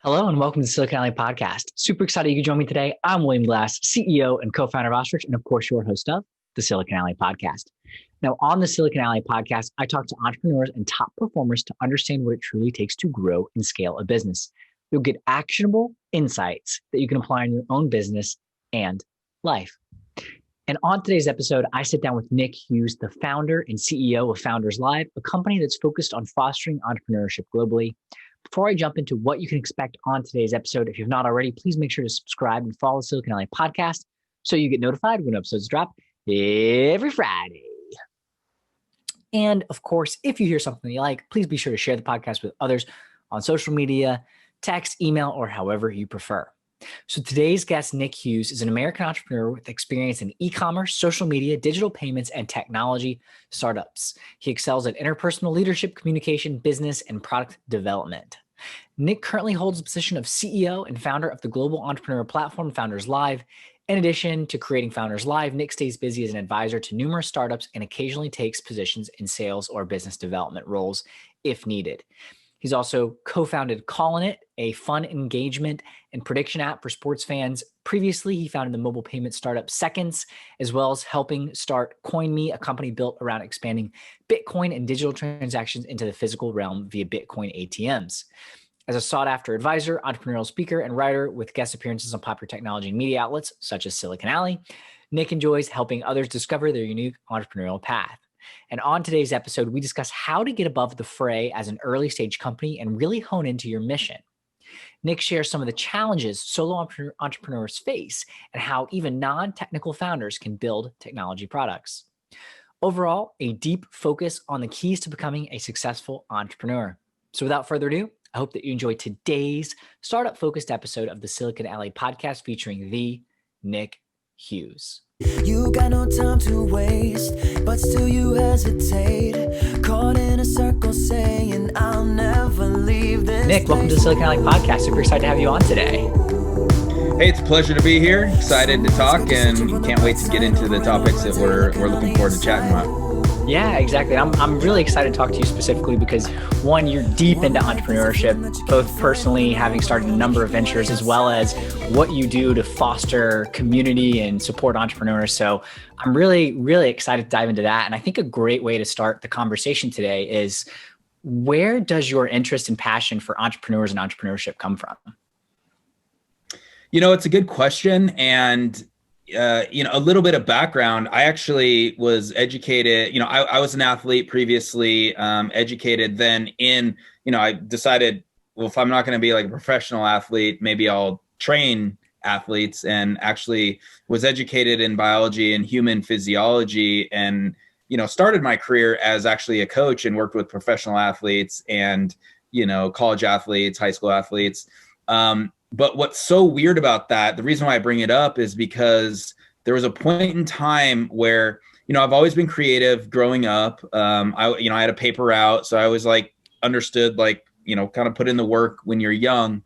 Hello and welcome to the Silicon Alley Podcast. Super excited you could join me today. I'm William Glass, CEO and co-founder of Ostrich, and of course, your host of the Silicon Alley Podcast. Now, on the Silicon Alley Podcast, I talk to entrepreneurs and top performers to understand what it truly takes to grow and scale a business. You'll get actionable insights that you can apply in your own business and life. And on today's episode, I sit down with Nick Hughes, the founder and CEO of Founders Live, a company that's focused on fostering entrepreneurship globally. Before I jump into what you can expect on today's episode, if you've not already, please make sure to subscribe and follow Silicon Alley Podcast so you get notified when episodes drop every Friday. And of course, if you hear something you like, please be sure to share the podcast with others on social media, text, email, or however you prefer. So today's guest, Nick Hughes, is an American entrepreneur with experience in e-commerce, social media, digital payments, and technology startups. He excels at interpersonal leadership, communication, business, and product development. Nick currently holds the position of CEO and founder of the global entrepreneur platform Founders Live. In addition to creating Founders Live, Nick stays busy as an advisor to numerous startups and occasionally takes positions in sales or business development roles if needed. He's also co-founded Callin'it, a fun engagement and prediction app for sports fans. Previously, he founded the mobile payment startup Seconds, as well as helping start Coinme, a company built around expanding Bitcoin and digital transactions into the physical realm via Bitcoin ATMs. As a sought-after advisor, entrepreneurial speaker, and writer with guest appearances on popular technology and media outlets such as Silicon Alley, Nick enjoys helping others discover their unique entrepreneurial path. And on today's episode, we discuss how to get above the fray as an early stage company and really hone into your mission. Nick shares some of the challenges solo entrepreneurs face and how even non-technical founders can build technology products. Overall, a deep focus on the keys to becoming a successful entrepreneur. So without further ado, I hope that you enjoyed today's startup-focused episode of the Silicon Alley Podcast featuring the Nick Hughes. You got no time to waste, but still you hesitate. Caught in a circle saying, I'll never leave this. Nick, welcome to the Silicon Alley Podcast. Super excited to have you on today. Hey, it's a pleasure to be here. Excited to talk and can't wait to get into the topics that we're looking forward to chatting about. Yeah, exactly. I'm really excited to talk to you specifically because, one, you're deep into entrepreneurship, both personally having started a number of ventures, as well as what you do to foster community and support entrepreneurs. So I'm really, really excited to dive into that. And I think a great way to start the conversation today is, where does your interest and passion for entrepreneurs and entrepreneurship come from? You know, it's a good question. And a little bit of background. I actually was educated, I was an athlete previously, educated then I decided, well, if I'm not going to be like a professional athlete, maybe I'll train athletes, and actually was educated in biology and human physiology, and, started my career as actually a coach and worked with professional athletes and, college athletes, high school athletes. But what's so weird about that, the reason why I bring it up is because there was a point in time where, I've always been creative growing up. I had a paper route. So I always understood, kind of put in the work when you're young.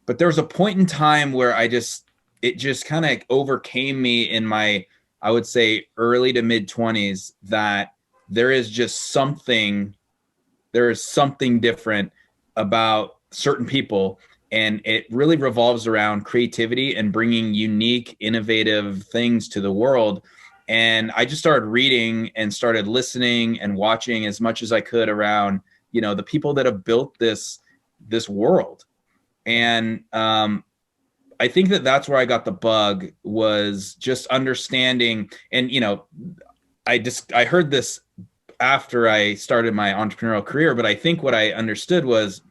But there was a point in time where it just kind of overcame me in my, I would say, early to mid 20s, that there is something different about certain people. And it really revolves around creativity and bringing unique, innovative things to the world. And I just started reading and started listening and watching as much as I could around, the people that have built this world. And I think that's where I got the bug, was just understanding. And, I heard this after I started my entrepreneurial career, but I think what I understood was,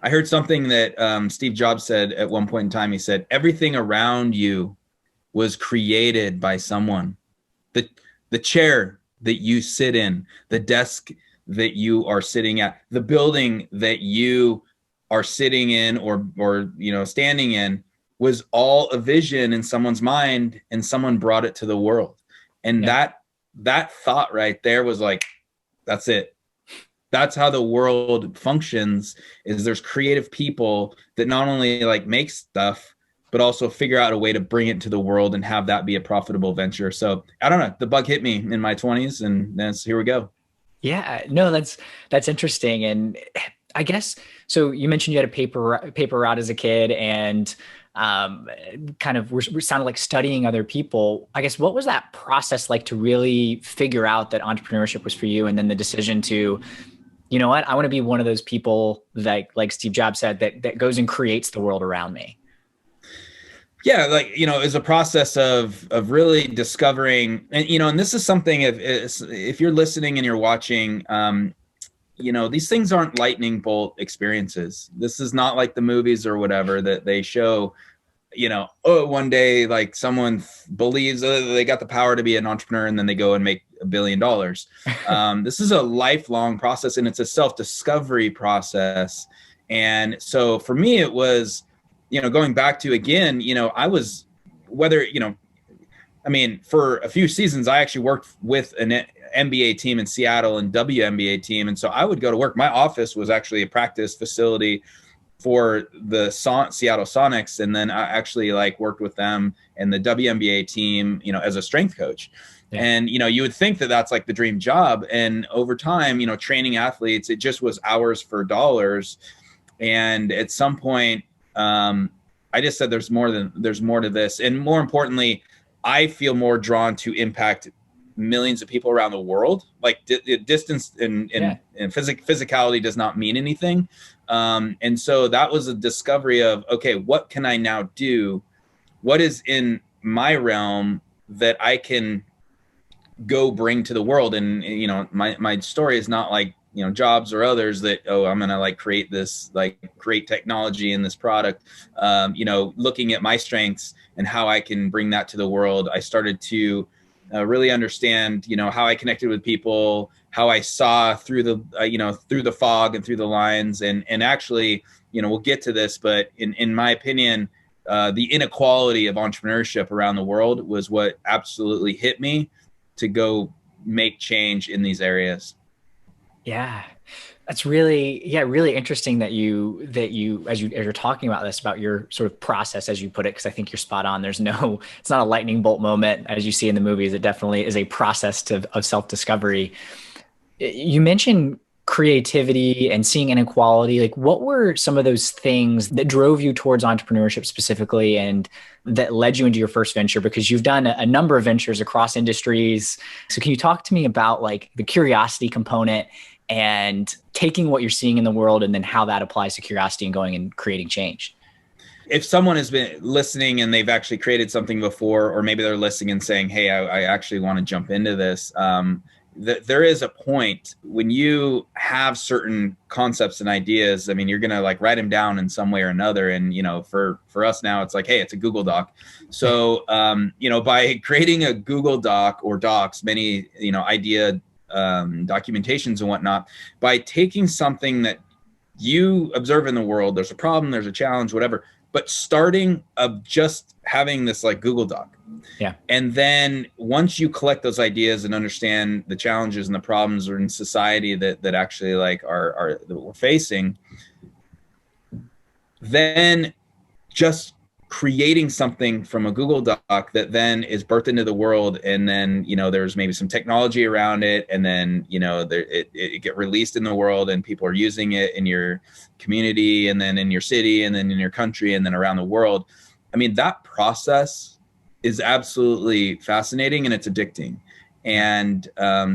I heard something that Steve Jobs said at one point in time. He said, everything around you was created by someone. The chair that you sit in, the desk that you are sitting at, the building that you are sitting in or standing in, was all a vision in someone's mind, and someone brought it to the world. And that thought right there was like, that's it. That's how the world functions, is there's creative people that not only make stuff, but also figure out a way to bring it to the world and have that be a profitable venture. So I don't know, the bug hit me in my 20s, and here we go. Yeah, no, that's interesting. And I guess, so you mentioned you had a paper route as a kid and kind of were sounded like studying other people. I guess, what was that process like to really figure out that entrepreneurship was for you? And then the decision to, you know what, I want to be one of those people that, like Steve Jobs said, that goes and creates the world around me. Yeah, like, it's a process of really discovering, and and this is something, if you're listening and you're watching, these things aren't lightning bolt experiences. This is not like the movies or whatever that they show, oh, one day, like, someone believes they got the power to be an entrepreneur and then they go and make $1 billion. This is a lifelong process, and it's a self-discovery process. And so for me, it was, going back to, again, I was, for a few seasons, I actually worked with an NBA team in Seattle and WNBA team. And so I would go to work. My office was actually a practice facility for the Seattle Sonics. And then I actually worked with them and the WNBA team, as a strength coach. Yeah. And, you would think that that's like the dream job. And over time, training athletes, it just was hours for dollars. And at some point, I just said there's more to this. And more importantly, I feel more drawn to impact millions of people around the world. Like distance and physicality does not mean anything. And so that was a discovery of, okay, what can I now do? What is in my realm that I can go bring to the world? And, my story is not like, Jobs or others that, oh, I'm going to create this, create technology in this product. Looking at my strengths and how I can bring that to the world, I started to really understand, how I connected with people, how I saw through the, through the fog and through the lines. And actually, we'll get to this, but in my opinion, the inequality of entrepreneurship around the world was what absolutely hit me to go make change in these areas. Yeah. That's really interesting that as you're talking about this, about your sort of process, as you put it, because I think you're spot on. It's not a lightning bolt moment as you see in the movies. It definitely is a process of self-discovery. You mentioned creativity and seeing inequality. Like, what were some of those things that drove you towards entrepreneurship specifically and that led you into your first venture? Because you've done a number of ventures across industries. So can you talk to me about the curiosity component and taking what you're seeing in the world and then how that applies to curiosity and going and creating change? If someone has been listening and they've actually created something before, or maybe they're listening and saying, hey, I actually want to jump into this. There is a point when you have certain concepts and ideas. You're going to write them down in some way or another. And, for us now, it's hey, it's a Google Doc. So, by creating a Google Doc or docs, many, idea documentations and whatnot, by taking something that you observe in the world, there's a problem, there's a challenge, whatever, but starting of just having this Google Doc. Yeah. And then once you collect those ideas and understand the challenges and the problems in society that actually are that we're facing, then just creating something from a Google Doc that then is birthed into the world. And then, there's maybe some technology around it. And then, it get released in the world and people are using it in your community and then in your city and then in your country and then around the world. That process is absolutely fascinating and it's addicting. And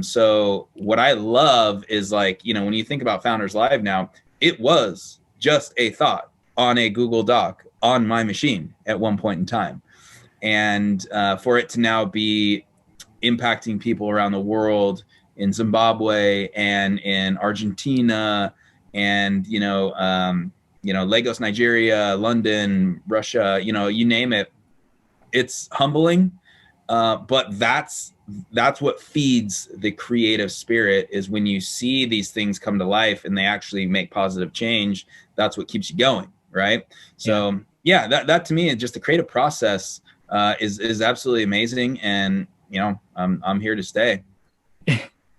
so what I love is when you think about Founders Live now, it was just a thought on a Google Doc on my machine at one point in time. And for it to now be impacting people around the world in Zimbabwe and in Argentina and, Lagos, Nigeria, London, Russia, you name it, it's humbling. But that's what feeds the creative spirit, is when you see these things come to life and they actually make positive change. That's what keeps you going. Right. So that to me is just the creative process is absolutely amazing. And, I'm here to stay.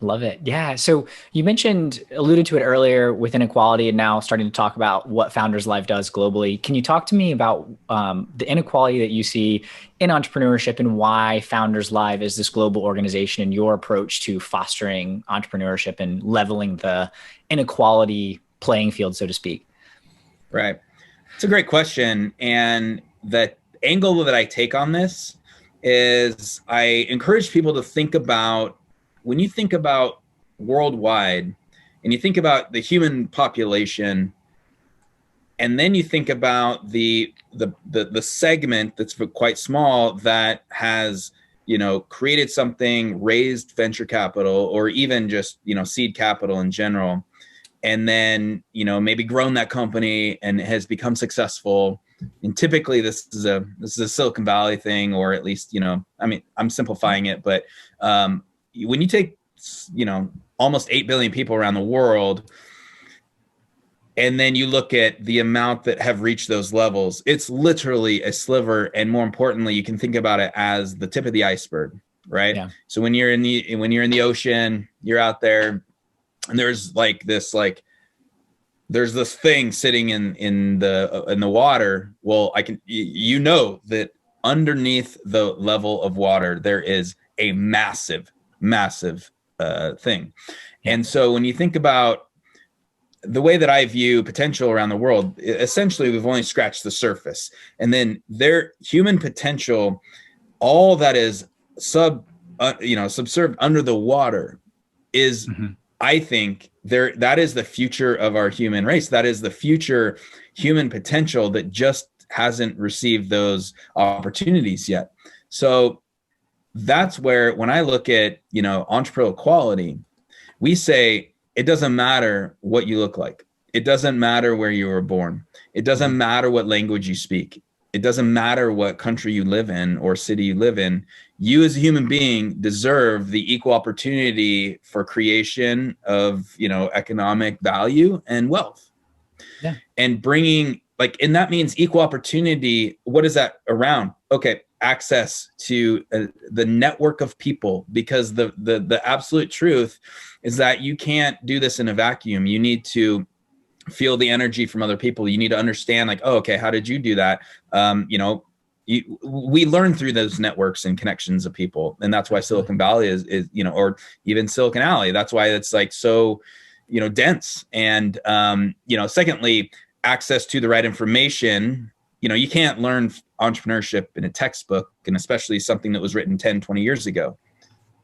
Love it. Yeah. So you alluded to it earlier with inequality and now starting to talk about what Founders Live does globally. Can you talk to me about the inequality that you see in entrepreneurship and why Founders Live is this global organization and your approach to fostering entrepreneurship and leveling the inequality playing field, so to speak? Right. It's a great question. And the angle that I take on this is I encourage people to think about, when you think about worldwide and you think about the human population, and then you think about the segment that's quite small that has, created something, raised venture capital, or even just, seed capital in general, and then, maybe grown that company and has become successful. And typically this is a Silicon Valley thing, or at least, I'm simplifying it, but when you take, almost 8 billion people around the world, and then you look at the amount that have reached those levels, it's literally a sliver. And more importantly, you can think about it as the tip of the iceberg, right? Yeah. So when you're in the ocean, you're out there, and there's this thing sitting in the water. Well, that underneath the level of water, there is a massive thing. Yeah. And so when you think about the way that I view potential around the world, essentially we've only scratched the surface. And then their human potential, all that is subserved under the water is, I think that is the future of our human race. That is the future human potential that just hasn't received those opportunities yet. So that's where, when I look at, entrepreneurial equality, we say, it doesn't matter what you look like. It doesn't matter where you were born. It doesn't matter what language you speak. It doesn't matter what country you live in or city you live in. You as a human being deserve the equal opportunity for creation of, economic value and wealth. Yeah. And bringing, and that means equal opportunity. What is that around? Okay. Access to the network of people, because the absolute truth is that you can't do this in a vacuum. You need to feel the energy from other people. You need to understand, okay, how did you do that? We learn through those networks and connections of people. And that's why Silicon Valley is, or even Silicon Alley. That's why it's so, dense. And, secondly, access to the right information. You can't learn entrepreneurship in a textbook, and especially something that was written 10, 20 years ago.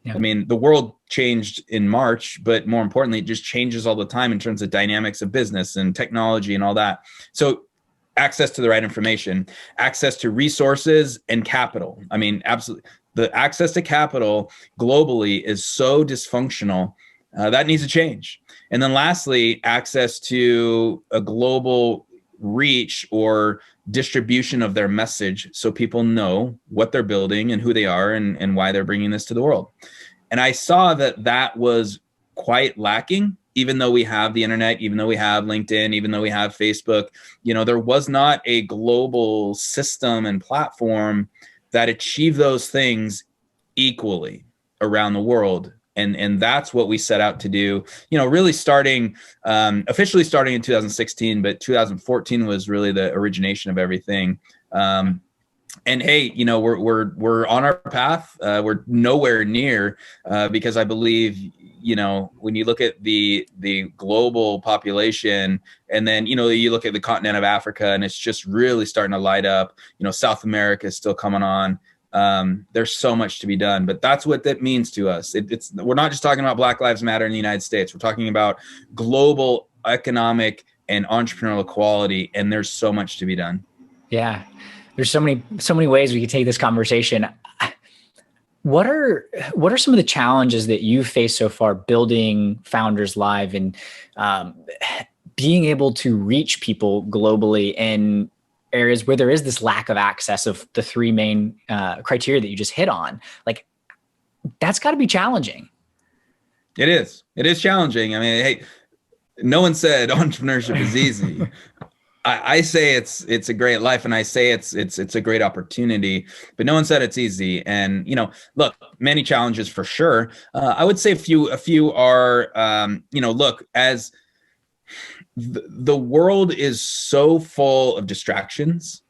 Yeah. I mean, the world changed in March, but more importantly, it just changes all the time in terms of dynamics of business and technology and all that. So access to the right information, access to resources and capital. I mean, absolutely. The access to capital globally is so dysfunctional. That needs to change. And then lastly, access to a global reach or distribution of their message, so people know what they're building and who they are and why they're bringing this to the world. And I saw that was quite lacking, even though we have the internet, even though we have LinkedIn, even though we have Facebook. There was not a global system and platform that achieved those things equally around the world. And that's what we set out to do, really officially starting in 2016, but 2014 was really the origination of everything. And hey, we're on our path. We're nowhere near, because I believe, when you look at the global population, and then, you look at the continent of Africa, and it's just really starting to light up. South America is still coming on. There's so much to be done, but that's what that means to us. We're not just talking about Black Lives Matter in the United States. We're talking about global economic and entrepreneurial equality, and there's so much to be done. Yeah. There's so many ways we could take this conversation. What are some of the challenges that you've faced so far building Founders Live and being able to reach people globally in areas where there is this lack of access of the three main criteria that you just hit on? That's got to be challenging. It is challenging. I mean, hey, no one said entrepreneurship is easy. I say it's a great life, and I say it's a great opportunity, but no one said it's easy. And look, many challenges for sure. I would say a few are look, as the world is so full of distractions,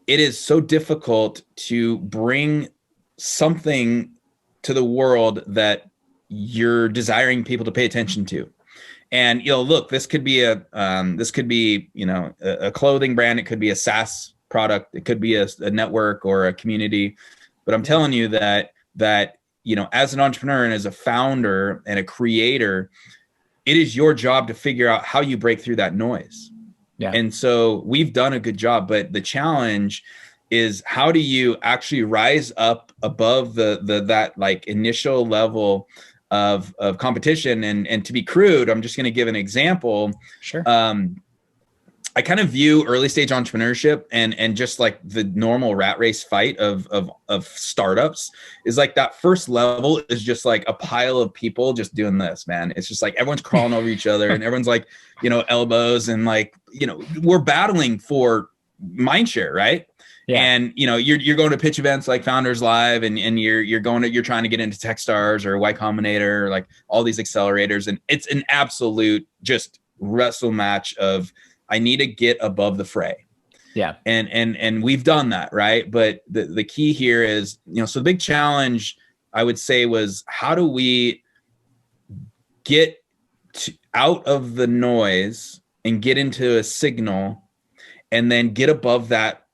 it is so difficult to bring something to the world that you're desiring people to pay attention to. And, look, this could be a clothing brand. It could be a SaaS product. It could be a network or a community. But I'm telling you that, as an entrepreneur and as a founder and a creator, it is your job to figure out how you break through that noise. Yeah. And so we've done a good job, but the challenge is, how do you actually rise up above that like initial level of competition? And to be crude, I'm just going to give an example. Sure. I kind of view early stage entrepreneurship and just like the normal rat race fight of startups is like that first level is just like a pile of people just doing this, man. It's just like everyone's crawling over each other and everyone's like, elbows and like, we're battling for mind share, right? Yeah. And you're going to pitch events like Founders Live and you're trying to get into Techstars or Y Combinator or like all these accelerators, and it's an absolute just wrestle match of, I need to get above the fray. Yeah. And we've done that, right? But the key here is, so the big challenge I would say was, how do we get out of the noise and get into a signal and then get above that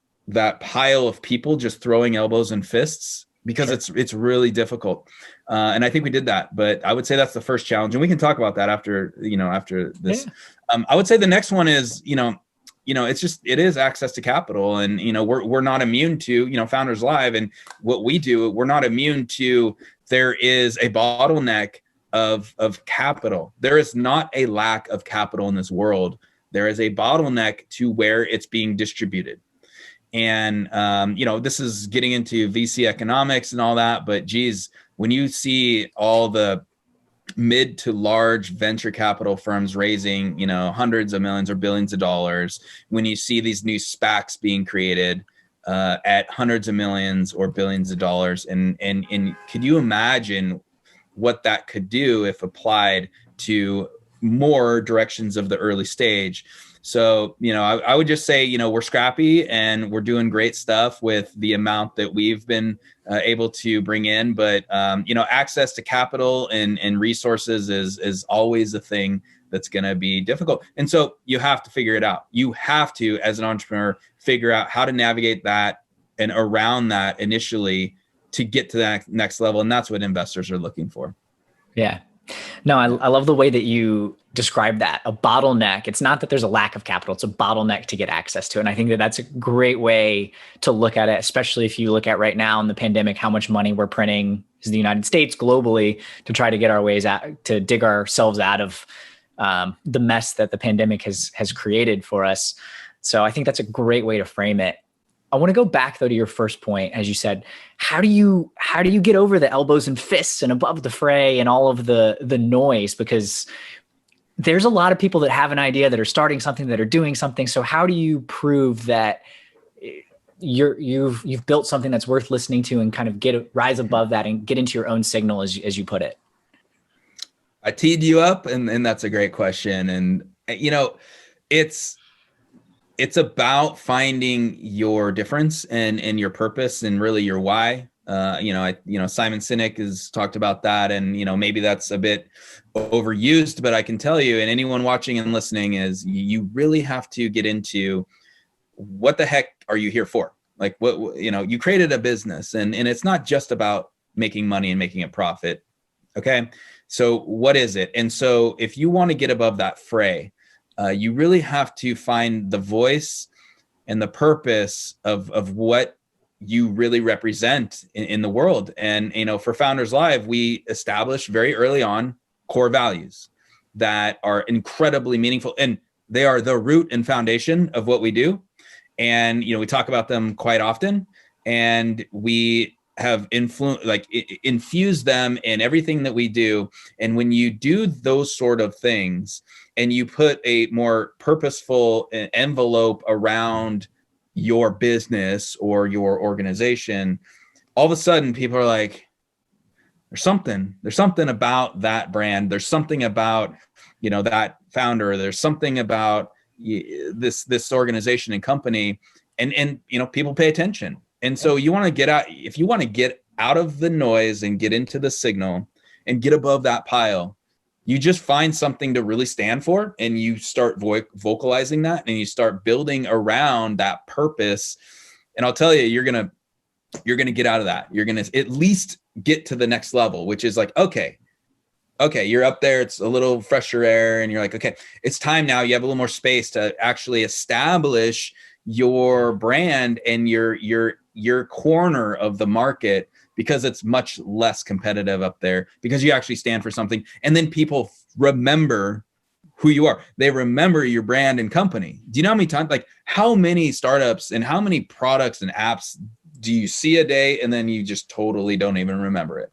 pile of people just throwing elbows and fists, because it's really difficult. And I think we did that, but I would say that's the first challenge. And we can talk about that after this. Yeah. I would say the next one is, it is access to capital, and, we're not immune to, Founders Live and what we do. We're not immune to, there is a bottleneck of capital. There is not a lack of capital in this world. There is a bottleneck to where it's being distributed. And, this is getting into VC economics and all that, but geez, when you see all the mid to large venture capital firms raising, hundreds of millions or billions of dollars, when you see these new SPACs being created at hundreds of millions or billions of dollars, and could you imagine what that could do if applied to more directions of the early stage? So, I would just say, we're scrappy and we're doing great stuff with the amount that we've been able to bring in. But, access to capital and resources is always a thing that's going to be difficult. And so you have to figure it out. You have to, as an entrepreneur, figure out how to navigate that and around that initially to get to that next level. And that's what investors are looking for. Yeah. No, I love the way that you describe that, a bottleneck. It's not that there's a lack of capital, it's a bottleneck to get access to it. And I think that that's a great way to look at it, especially if you look at right now in the pandemic, how much money we're printing as the United States globally to try to get our ways out, to dig ourselves out of the mess that the pandemic has created for us. So I think that's a great way to frame it. I want to go back though to your first point, as you said, how do you get over the elbows and fists and above the fray and all of the noise? Because there's a lot of people that have an idea, that are starting something, that are doing something. So how do you prove that you've built something that's worth listening to and kind of rise above that and get into your own signal, as you put it? I teed you up, and that's a great question. And it's about finding your difference and your purpose and really your why. Simon Sinek has talked about that, and maybe that's a bit overused, but I can tell you, and anyone watching and listening, is you really have to get into what the heck are you here for? Like, what you created a business, and it's not just about making money and making a profit. Okay, so what is it? And so if you want to get above that fray, you really have to find the voice and the purpose of what you really represent in the world. And, for Founders Live, we established very early on core values that are incredibly meaningful, and they are the root and foundation of what we do. And, we talk about them quite often, and we have infused them in everything that we do. And when you do those sort of things, and you put a more purposeful envelope around your business or your organization, all of a sudden people are like, there's something about that brand. There's something about, that founder. There's something about this organization and company, and people pay attention. And so you want to get out, if you want to get out of the noise and get into the signal and get above that pile, you just find something to really stand for, and you start vocalizing that, and you start building around that purpose. And I'll tell you, you're going to get out of that. You're going to at least get to the next level, which is like, okay, you're up there. It's a little fresher air. And you're like, okay, it's time now. You have a little more space to actually establish your brand and your corner of the market, because it's much less competitive up there, because you actually stand for something. And then people remember who you are. They remember your brand and company. Do you know how many times, like how many startups and how many products and apps do you see a day, and then you just totally don't even remember it?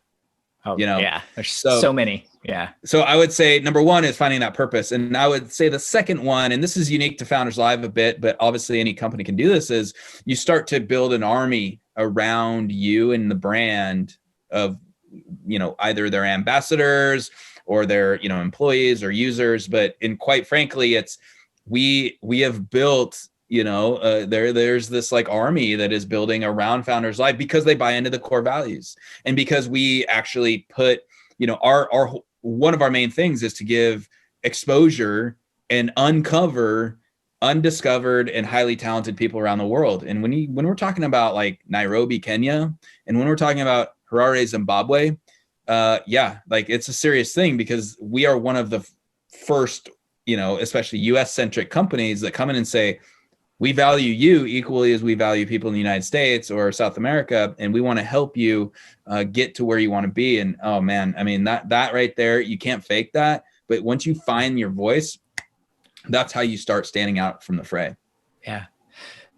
Oh, you know? Yeah. There's so many. Yeah. So I would say number one is finding that purpose. And I would say the second one, and this is unique to Founders Live a bit, but obviously any company can do this, is you start to build an army around you and the brand of, either their ambassadors or their, employees or users. But, and quite frankly, it's, we have built, there's this like army that is building around Founders Live, because they buy into the core values, and because we actually put, our one of our main things is to give exposure and uncover undiscovered and highly talented people around the world. And when we're talking about like Nairobi, Kenya, and when we're talking about Harare, Zimbabwe, like it's a serious thing, because we are one of the first, especially US centric companies that come in and say, we value you equally as we value people in the United States or South America, and we want to help you get to where you want to be. And oh man, I mean, that right there, you can't fake that. But once you find your voice, that's how you start standing out from the fray. Yeah.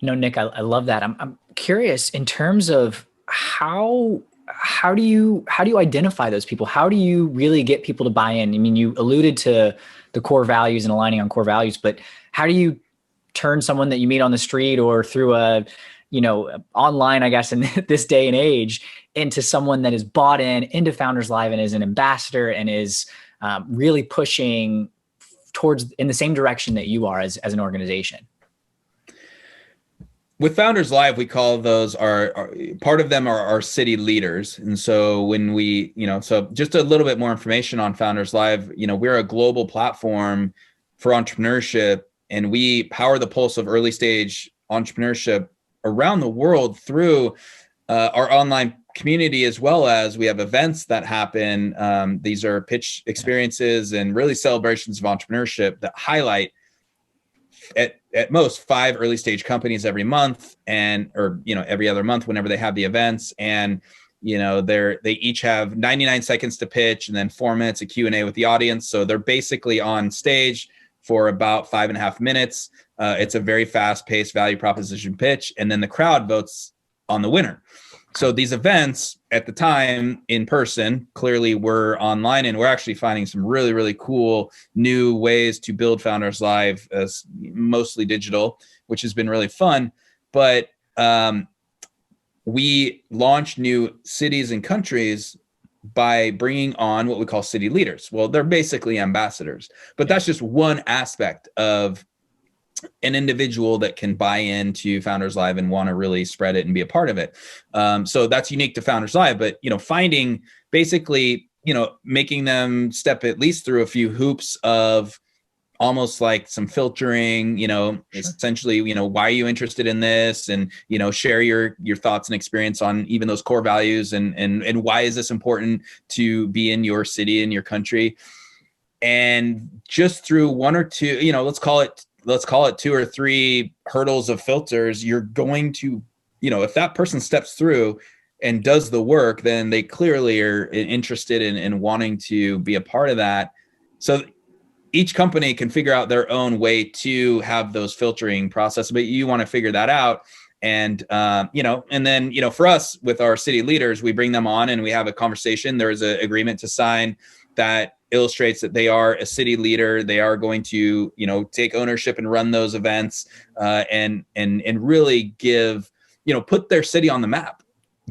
No, Nick, I love that. I'm curious in terms of how do you identify those people? How do you really get people to buy in? I mean, you alluded to the core values and aligning on core values, but how do you turn someone that you meet on the street or through online, I guess, in this day and age, into someone that is bought into Founders Live and is an ambassador and is really pushing towards in the same direction that you are as an organization? With Founders Live, we call those our part of them are our city leaders. And so when we, so just a little bit more information on Founders Live, we're a global platform for entrepreneurship, and we power the pulse of early stage entrepreneurship around the world through our online community, as well as we have events that happen. These are pitch experiences and really celebrations of entrepreneurship that highlight at most 5 early stage companies every month, or every other month whenever they have the events. And they each have 99 seconds to pitch, and then 4 minutes of Q&A with the audience. So they're basically on stage for about 5.5 minutes. It's a very fast-paced value proposition pitch, and then the crowd votes on the winner. So these events at the time in person clearly were online, and we're actually finding some really, really cool new ways to build Founders Live as mostly digital, which has been really fun. But we launched new cities and countries by bringing on what we call city leaders. Well, they're basically ambassadors, but that's just one aspect of an individual that can buy into Founders Live and want to really spread it and be a part of it. So that's unique to Founders Live, but, finding basically, making them step at least through a few hoops of almost like some filtering, essentially, why are you interested in this? And, share your thoughts and experience on even those core values and why is this important to be in your city, in your country? And just through one or two, let's call it 2 or 3 hurdles of filters, you're going to, if that person steps through and does the work, then they clearly are interested in wanting to be a part of that. So each company can figure out their own way to have those filtering processes, but you want to figure that out. And, and then, for us with our city leaders, we bring them on and we have a conversation. There's an agreement to sign that illustrates that they are a city leader. They are going to, take ownership and run those events, and really give, put their city on the map,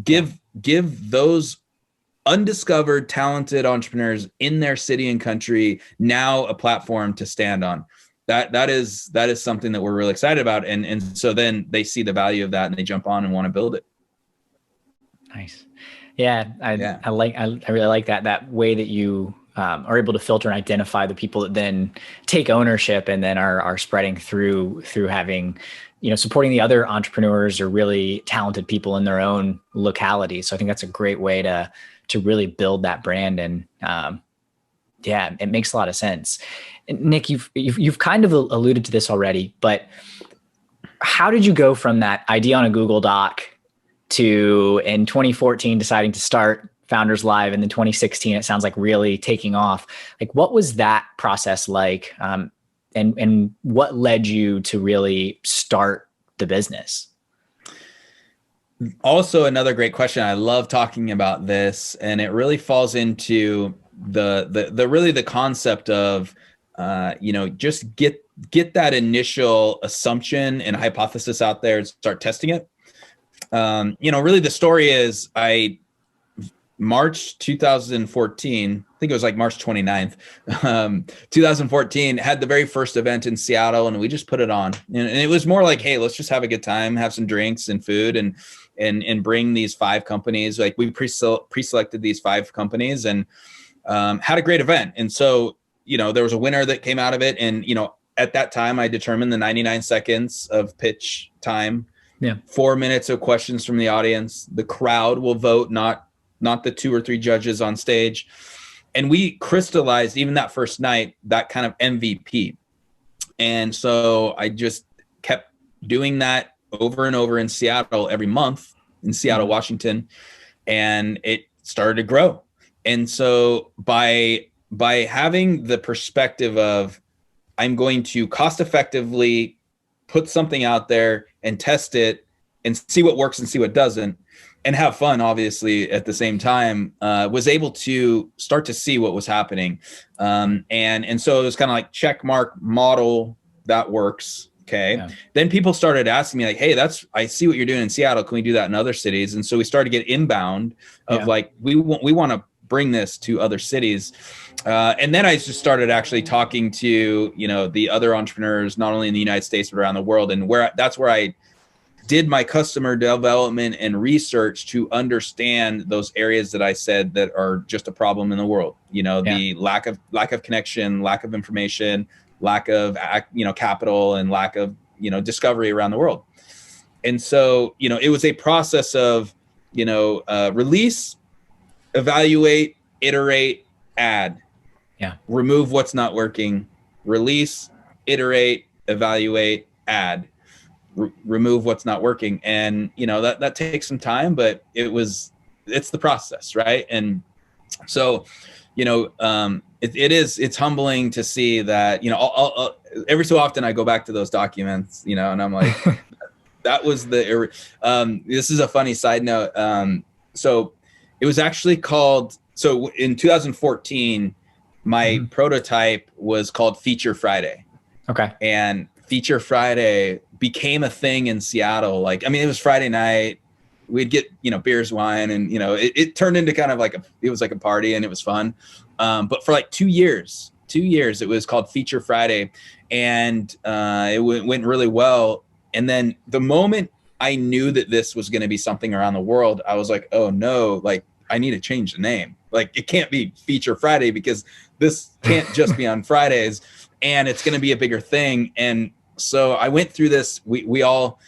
give those undiscovered, talented entrepreneurs in their city and country now a platform to stand on. That is something that we're really excited about. And so then they see the value of that and they jump on and want to build it. Nice. Yeah. I really like that way that you are able to filter and identify the people that then take ownership and then are spreading through having, supporting the other entrepreneurs or really talented people in their own locality. So I think that's a great way to really build that brand. And yeah, it makes a lot of sense. And Nick, you've kind of alluded to this already, but how did you go from that idea on a Google Doc to in 2014 deciding to start Founders Live, and then 2016 it sounds like really taking off? Like, what was that process like, and what led you to really start the business? Also, another great question. I love talking about this, and it really falls into the concept of just get that initial assumption and hypothesis out there and start testing it. Really the story is March 2014, I think it was like March 29th, 2014, had the very first event in Seattle, and we just put it on. And it was more like, hey, let's just have a good time, have some drinks and food, and bring these 5 companies. Like, we pre-selected these 5 companies and had a great event. And so, there was a winner that came out of it. And, at that time, I determined the 99 seconds of pitch time, 4 minutes of questions from the audience. The crowd will vote, not the 2 or 3 judges on stage. And we crystallized, even that first night, that kind of MVP. And so I just kept doing that over and over in Seattle every month, in Seattle, Washington, and it started to grow. And so by having the perspective of, I'm going to cost effectively put something out there and test it and see what works and see what doesn't, and have fun, obviously, at the same time, was able to start to see what was happening. And so it was kind of like, check mark, model, that works. Okay. Yeah. Then people started asking me like, hey, I see what you're doing in Seattle. Can we do that in other cities? And so we started to get inbound of like, we want to bring this to other cities. And then I just started actually talking to, the other entrepreneurs, not only in the United States, but around the world. And that's where I did my customer development and research to understand those areas that I said that are just a problem in the world. The lack of connection, lack of information, lack of, capital, and lack of, discovery around the world. And so, it was a process of, release, evaluate, iterate, add, remove what's not working, release, iterate, evaluate, add, remove what's not working. And, that takes some time, but it's the process. Right. And so, it's humbling to see that, every so often I go back to those documents, and I'm like, that was this is a funny side note. So it was actually called, so in 2014, my prototype was called Feature Friday. Okay. And Feature Friday became a thing in Seattle. Like, it was Friday night. We'd get, beers, wine, and, it turned into kind of like it was like a party, and it was fun. But for like 2 years, it was called Feature Friday, and it went really well. And then the moment I knew that this was going to be something around the world, I was like, oh no, like, I need to change the name. Like, it can't be Feature Friday, because this can't just be on Fridays, and it's going to be a bigger thing. And so I went through this. We've all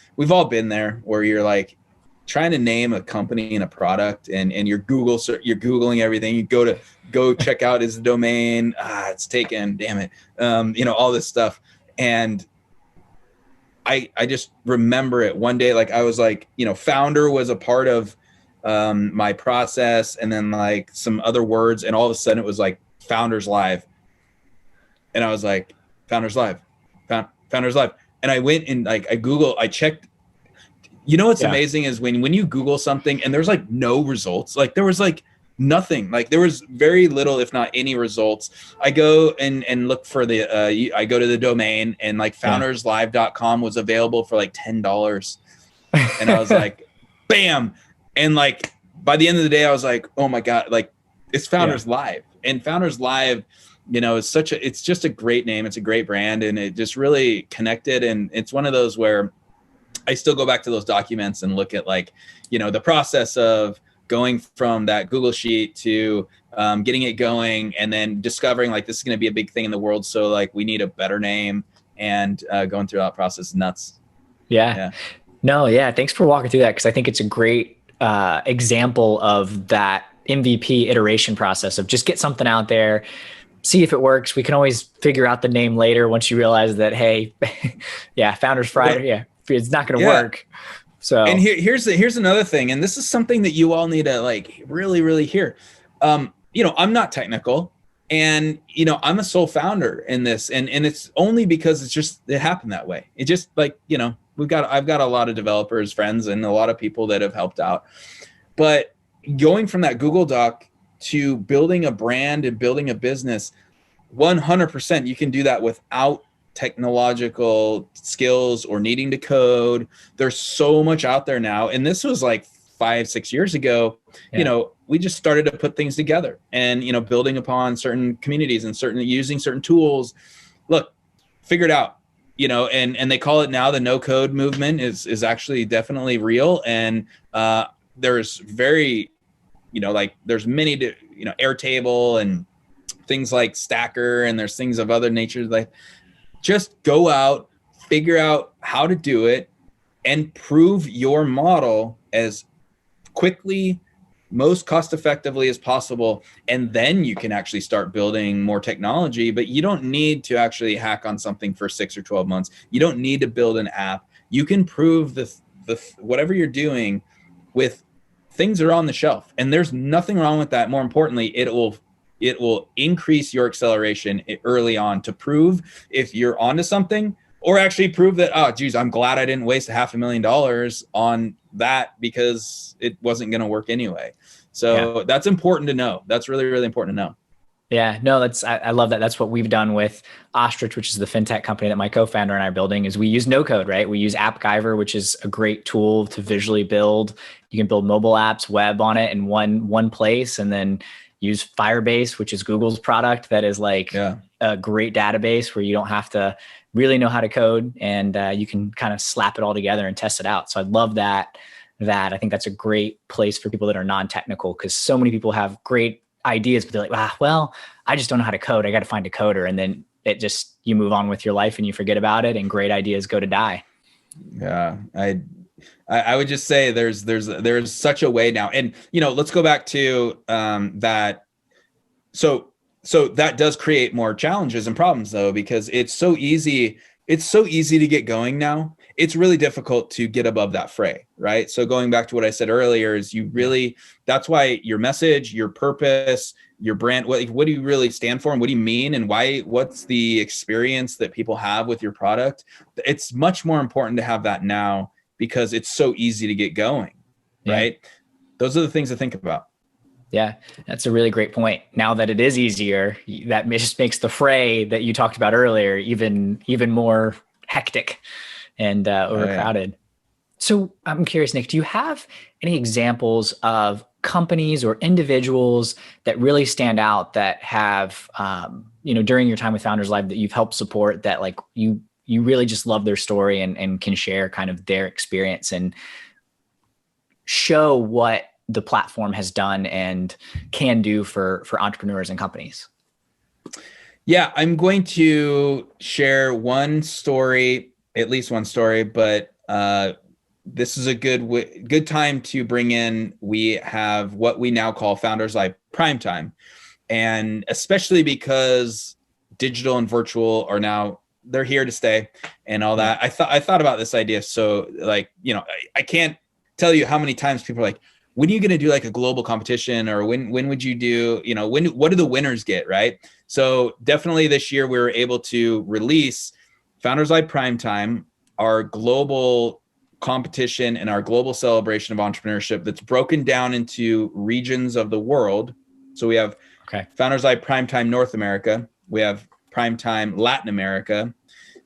been there, where you're like trying to name a company and a product, and you're Googling everything. You go check out, is the domain, it's taken, damn it. All this stuff. And I just remember it one day, like I was like, founder was a part of my process, and then like some other words, and all of a sudden it was like Founders Live. And I was like, Founders Live, Founders Live. And I went and like, I checked. What's amazing is when you Google something and there's like no results, like there was like nothing, like there was very little, if not any results. I go and look for I go to the domain, and like founderslive.com was available for like $10. And I was like, bam. And like, by the end of the day, I was like, oh my God, like it's Founders Live. And Founders Live, it's just a great name. It's a great brand, and it just really connected. And it's one of those where I still go back to those documents and look at like, the process of going from that Google sheet to getting it going, and then discovering like this is going to be a big thing in the world. So like we need a better name, and going through that process. Nuts. Yeah. No, yeah. Thanks for walking through that, because I think it's a great example of that MVP iteration process of just get something out there, see if it works. We can always figure out the name later once you realize that, hey, yeah, Founders Friday, yeah, it's not going to work. So, and here's another thing, and this is something that you all need to like really, really hear. You know, I'm not technical, and you know, I'm a sole founder in this, and it's only because it happened that way. It just like, you know, I've got a lot of developers, friends, and a lot of people that have helped out. But going from that Google Doc to building a brand and building a business, 100% you can do that without technological skills or needing to code. There's so much out there now. And this was like 5-6 years ago. You know, we just started to put things together and, you know, building upon certain communities and using certain tools. Look, figure it out. You know, and they call it now the no code movement is actually definitely real. And there's very, you know, like there's many, you know, Airtable and things like Stacker, and there's things of other nature. Like just go out, figure out how to do it, and prove your model as quickly, most cost effectively as possible. And then you can actually start building more technology, but you don't need to actually hack on something for 6 or 12 months. You don't need to build an app. You can prove the whatever you're doing with things that are on the shelf. And there's nothing wrong with that. More importantly, it will increase your acceleration early on to prove if you're onto something, or actually prove that, oh, geez, I'm glad I didn't waste $500,000 on that because it wasn't going to work anyway. So that's important to know. That's really, really important to know. Yeah, no, I love that. That's what we've done with Ostrich, which is the fintech company that my co-founder and I are building. Is we use no code, right? We use AppGyver, which is a great tool to visually build. You can build mobile apps, web on it in one place, and then use Firebase, which is Google's product that is like a great database where you don't have to really know how to code, and you can kind of slap it all together and test it out. So I love that. I think that's a great place for people that are non-technical, because so many people have great ideas, but they're like, well, I just don't know how to code. I got to find a coder. And then you move on with your life and you forget about it, and great ideas go to die. Yeah. I would just say there's such a way now. And, you know, let's go back to that. So that does create more challenges and problems though, because it's so easy to get going now. It's really difficult to get above that fray, right? So going back to what I said earlier is that's why your message, your purpose, your brand, what do you really stand for, and what do you mean, and what's the experience that people have with your product? It's much more important to have that now, because it's so easy to get going, right? Those are the things to think about. Yeah, that's a really great point. Now that it is easier, that just makes the fray that you talked about earlier even more hectic and overcrowded. So I'm curious, Nick, do you have any examples of companies or individuals that really stand out that have, during your time with Founders Live, that you've helped support, that like you really just love their story and can share kind of their experience and show what the platform has done and can do for entrepreneurs and companies? Yeah, I'm going to share one story, at least one story, but this is a good time to bring in. We have what we now call Founders Live Primetime, and especially because digital and virtual they're here to stay and all that. I thought about this idea. So like, you know, I can't tell you how many times people are like, when are you going to do like a global competition, or when would you do, you know, what do the winners get? Right. So definitely this year we were able to release Founders Live Primetime, our global competition and our global celebration of entrepreneurship that's broken down into regions of the world. So we have Founders Live Primetime North America. We have Primetime Latin America.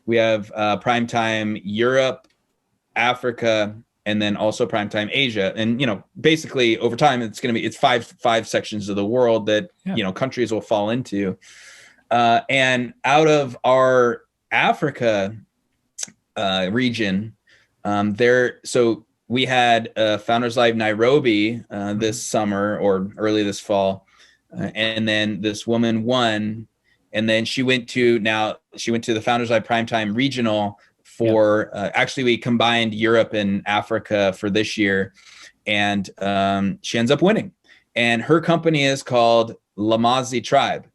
We have Primetime Europe, Africa, and then also Primetime Asia. And, you know, basically over time, it's five sections of the world that, you know, countries will fall into. And out of our Africa region, so we had Founders Live Nairobi this summer or early this fall. And then this woman won. And then she went to the Founders Live Primetime Regional for, actually we combined Europe and Africa for this year. And she ends up winning. And her company is called Lamazi Tribe.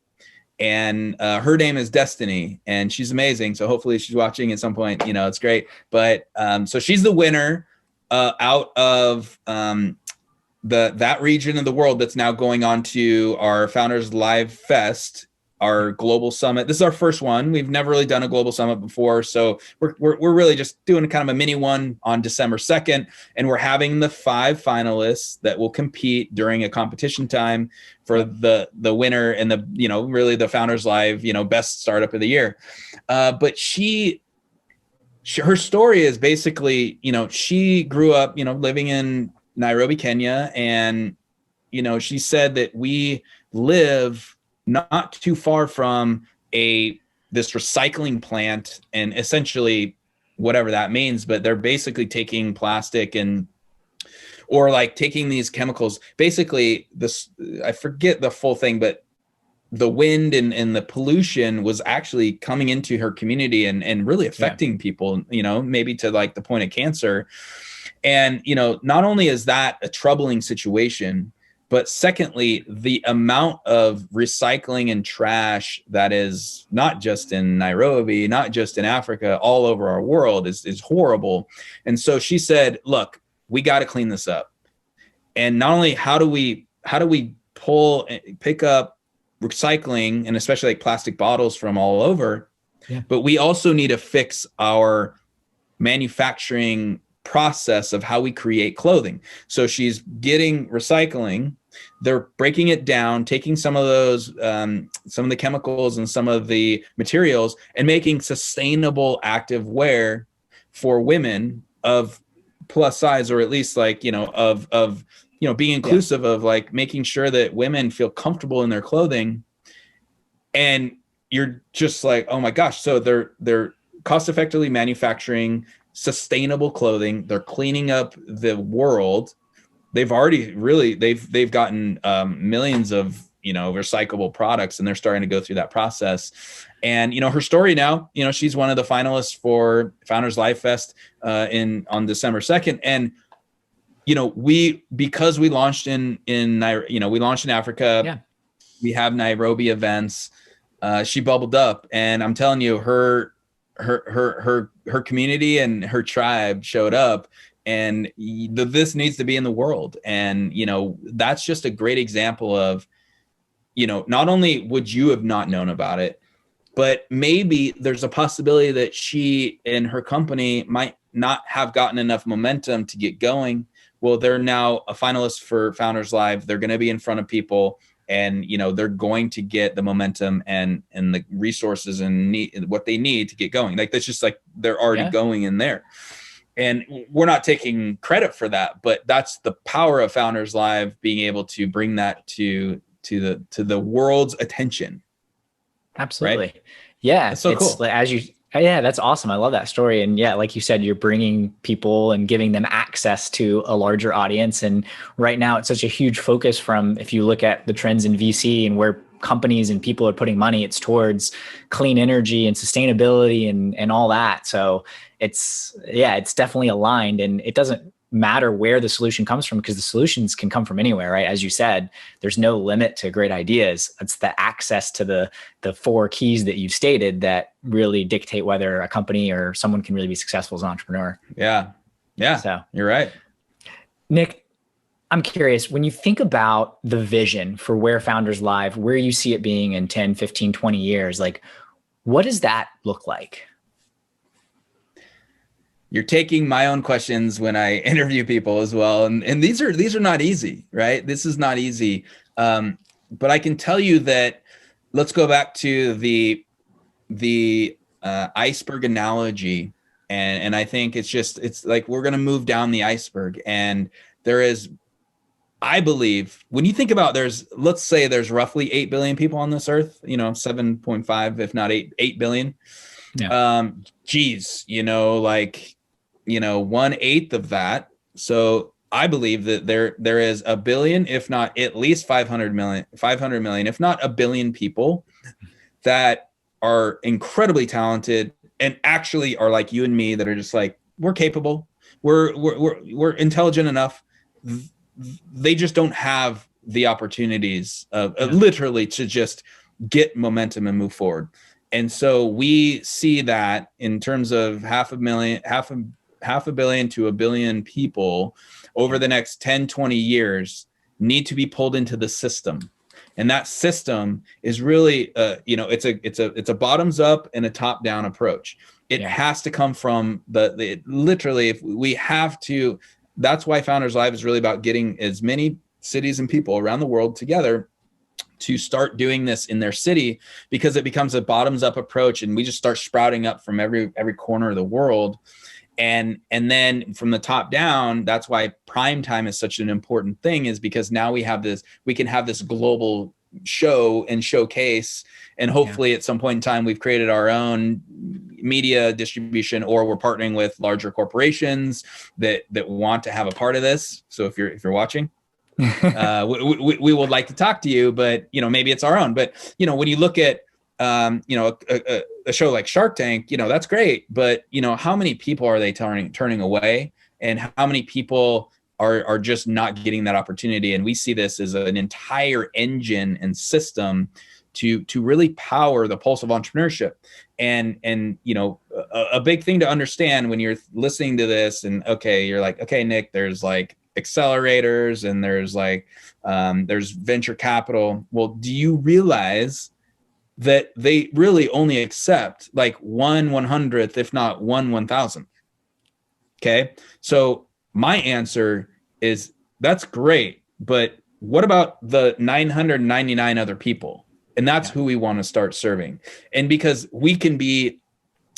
And her name is Destiny, and she's amazing. So hopefully she's watching at some point, it's great. But so she's the winner out of that region of the world that's now going on to our Founders Live Fest, our global summit. This is our first one. We've never really done a global summit before. So we're really just doing kind of a mini one on December 2nd. And we're having the 5 finalists that will compete during a competition time for the winner and really the Founders Live, best startup of the year. But her story is basically, she grew up, living in Nairobi, Kenya. And, she said that we live not too far from this recycling plant, and essentially whatever that means, but they're basically taking plastic or like taking these chemicals, basically I forget the full thing, but the wind and the pollution was actually coming into her community and really affecting people, maybe to like the point of cancer. And, not only is that a troubling situation, but secondly, the amount of recycling and trash that is not just in Nairobi, not just in Africa, all over our world is horrible. And so she said, look, we got to clean this up. And not only how do we pick up recycling, and especially like plastic bottles from all over, but we also need to fix our manufacturing process of how we create clothing. So she's getting recycling, they're breaking it down, taking some of those, some of the chemicals and some of the materials, and making sustainable active wear for women of plus size, or at least like, of being inclusive of like making sure that women feel comfortable in their clothing. And you're just like, oh my gosh. So they're cost effectively manufacturing sustainable clothing. They're cleaning up the world. They've already they've gotten millions of recyclable products, and they're starting to go through that process. And her story now, she's one of the finalists for Founders Live Fest on December 2nd. And because we launched we launched in Africa, we have Nairobi events. She bubbled up, and I'm telling you, her community and her tribe showed up, and this needs to be in the world. And, that's just a great example of, not only would you have not known about it, but maybe there's a possibility that she and her company might not have gotten enough momentum to get going. Well, they're now a finalist for Founders Live. They're going to be in front of people, and, they're going to get the momentum and the resources and what they need to get going. Like, that's just like, they're already going in there. And we're not taking credit for that, but that's the power of Founders Live, being able to bring that to the world's attention. Absolutely. Right? Yeah. That's so cool. That's awesome. I love that story. And like you said, you're bringing people and giving them access to a larger audience. And right now it's such a huge focus from, if you look at the trends in VC and where companies and people are putting money, it's towards clean energy and sustainability and all that. So it's definitely aligned, and it doesn't matter where the solution comes from, because the solutions can come from anywhere, right? As you said, there's no limit to great ideas. It's the access to the 4 keys that you've stated that really dictate whether a company or someone can really be successful as an entrepreneur. Yeah. So you're right. Nick, I'm curious, when you think about the vision for where Founders Live, where you see it being in 10, 15, 20 years, like, what does that look like? You're taking my own questions when I interview people as well. And these are not easy, right? This is not easy. But I can tell you that, let's go back to the iceberg analogy. And I think it's like, we're going to move down the iceberg, and there is, I believe, when you think about, let's say there's roughly 8 billion people on this earth, 7.5, if not 8 billion. Yeah. 1/8 of that So I believe that there is a billion, if not at least 500 million, if not a billion people that are incredibly talented and actually are like you and me, that are just like, we're capable, we're intelligent enough. They just don't have the opportunities literally to just get momentum and move forward. And so we see that in terms of half a billion to a billion people over the next 10, 20 years need to be pulled into the system. And that system is really, it's a bottoms up and a top down approach. It has to come from literally, if we have to, that's why Founders Live is really about getting as many cities and people around the world together to start doing this in their city, because it becomes a bottoms up approach and we just start sprouting up from every corner of the world. And then from the top down, that's why prime time is such an important thing, is because now we can have this global show and showcase. And hopefully at some point in time, we've created our own media distribution, or we're partnering with larger corporations that want to have a part of this. So if you're watching, we would like to talk to you, but maybe it's our own. But when you look at a show like Shark Tank, that's great, but how many people are they turning away, and how many people are just not getting that opportunity? And we see this as an entire engine and system to really power the pulse of entrepreneurship. And a big thing to understand when you're listening to this, and you're like, okay, Nick, there's like accelerators and there's venture capital. Well, do you realize that they really only accept like 1/100th, if not 1/1000th? Okay. So my answer is, that's great, but what about the 999 other people? And that's who we want to start serving. And because we can be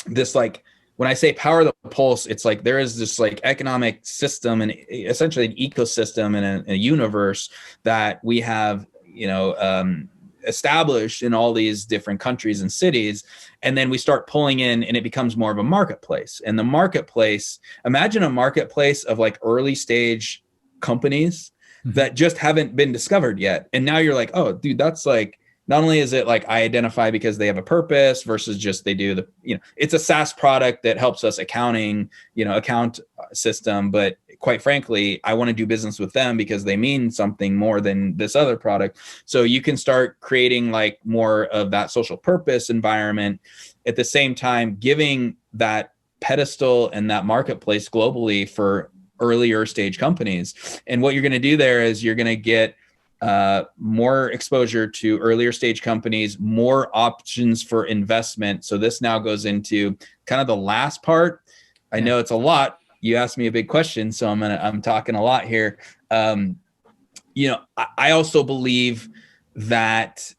this, like, when I say power the pulse, it's like there is this like economic system and essentially an ecosystem and a universe that we have, established in all these different countries and cities. And then we start pulling in, and it becomes more of a marketplace. And the marketplace, imagine a marketplace of like early stage companies that just haven't been discovered yet. And now you're like, oh, dude, that's like, not only is it like I identify because they have a purpose versus just they do it's a SaaS product that helps us account system. But quite frankly, I want to do business with them because they mean something more than this other product. So you can start creating like more of that social purpose environment, at the same time giving that pedestal and that marketplace globally for earlier stage companies. And what you're going to do there is you're going to get more exposure to earlier stage companies, more options for investment. So this now goes into kind of the last part. I know it's a lot. You asked me a big question, so I'm talking a lot here. I also believe that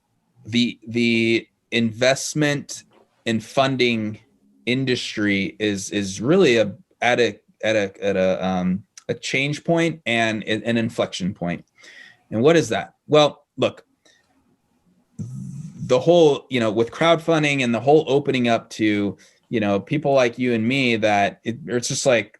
the investment and funding industry is really at a change point and an inflection point. And what is that? Well, look, the whole, with crowdfunding and the whole opening up to, people like you and me, that it's just like,